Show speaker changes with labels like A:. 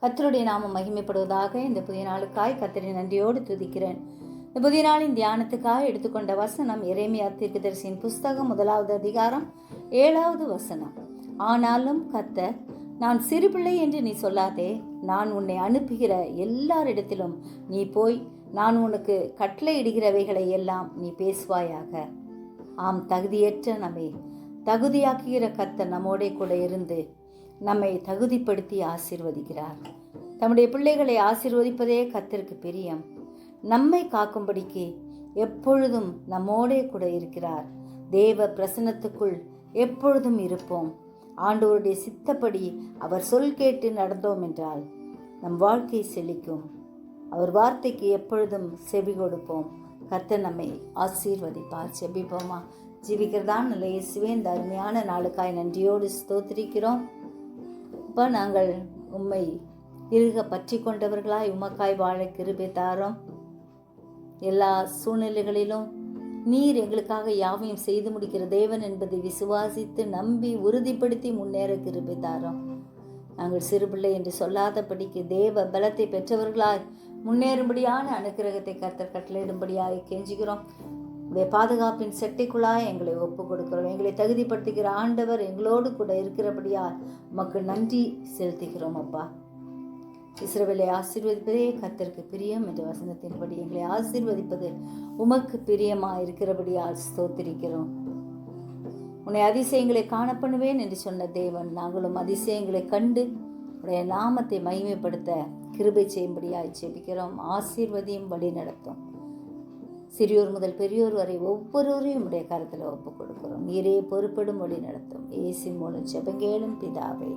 A: கர்த்தருடைய நாமம் மகிமைப்படுவதாக. இந்த புதிய நாளுக்காய் கர்த்தரை நன்றியோடு துதிக்கிறேன். இந்த புதிய நாளின் தியானத்துக்காக எடுத்துக்கொண்ட வசனம் எரேமியா தீர்க்கதரிசியின் புஸ்தகம் 1வது அதிகாரம் 7வது வசனம். ஆனாலும் கர்த்தர், நான் சிறுபிள்ளை என்று நீ சொல்லாதே, நான் உன்னை அனுப்புகிற எல்லாரிடத்திலும் நீ போய் நான் உனக்கு கட்டளையிடுகிறவைகளை எல்லாம் நீ பேசுவாயாக. ஆம், தகுதியற்ற நம்மை தகுதியாக்குகிற கர்த்தர் நம்மோடே கூட இருந்து நம்மை தகுதிப்படுத்தி ஆசீர்வதிக்கிறார். தம்முடைய பிள்ளைகளை ஆசீர்வதிப்பதே கர்த்தருக்கு பிரியம். நம்மை காக்கும்படிக்கு எப்பொழுதும் நம்மோடே கூட இருக்கிறார். தேவ பிரசன்னத்துக்குள் எப்பொழுதும் இருப்போம். ஆண்டவருடைய சித்தப்படி அவர் சொல் கேட்டு நடந்தோம் என்றால் நம் வாழ்க்கை செழிக்கும். அவர் வார்த்தைக்கு எப்பொழுதும் செவி கொடுப்போம். கர்த்தர் நம்மை ஆசீர்வதிப்பார். செபிப்போமா? ஜீவிக்கிறதான் நல்ல இயேசுவே, இந்த அருமையான நாளுக்காய் நன்றியோடு ஸ்தோத்திரிக்கிறோம். இப்போ நாங்கள் உம்மை இறுக பற்றி கொண்டவர்களாய் உமக்காய் வாழ கிருபை தாரோம். எல்லா சூழ்நிலைகளிலும் நீர் எங்களுக்காக யாவையும் செய்து முடிக்கிற தேவன் என்பதை விசுவாசித்து நம்பி உறுதிப்படுத்தி முன்னேற கிருபை தாரோம். நாங்கள் சிறுபிள்ளை என்று சொல்லாதபடிக்கு தேவ பலத்தை பெற்றவர்களாய் முன்னேறும்படியான அனுக்கிரகத்தை கர்த்தர் கட்டளையிடும்படியாக கெஞ்சுகிறோம். உடைய பாதுகாப்பின் செட்டைக்குள்ளாய் எங்களை ஒப்பு கொடுக்கிறோம். எங்களை தகுதிப்படுத்துகிற ஆண்டவர் எங்களோடு கூட இருக்கிறபடியால் உமக்கு நன்றி செலுத்துகிறோம். அப்பா, இஸ்ரவேலை ஆசீர்வதிப்பதே கர்த்தருக்கு பிரியம் என்ற வசனத்தின்படி எங்களை ஆசீர்வதிப்பது உமக்கு பிரியமாக இருக்கிறபடியால் ஸ்தோத்திரிக்கிறோம். உன்னை அதிசயங்களை காணப்பண்ணுவேன் என்று சொன்ன தேவன், நாங்களும் அதிசயங்களை கண்டு உடைய நாமத்தை மகிமைப்படுத்த கிருபை செய்யும்படியாய் ஜெபிக்கிறோம். ஆசீர்வதியும் வழி நடத்தும். சிறியோர் முதல் பெரியோர் வரை ஒவ்வொருவரையும் உடைய கருத்தில் ஒப்புக் கொடுக்கிறோம். நீரே பொறுப்படும் வழி நடத்தும். இயேசுவின் மூலம் ஜெபங்கேளும் பிதாவே.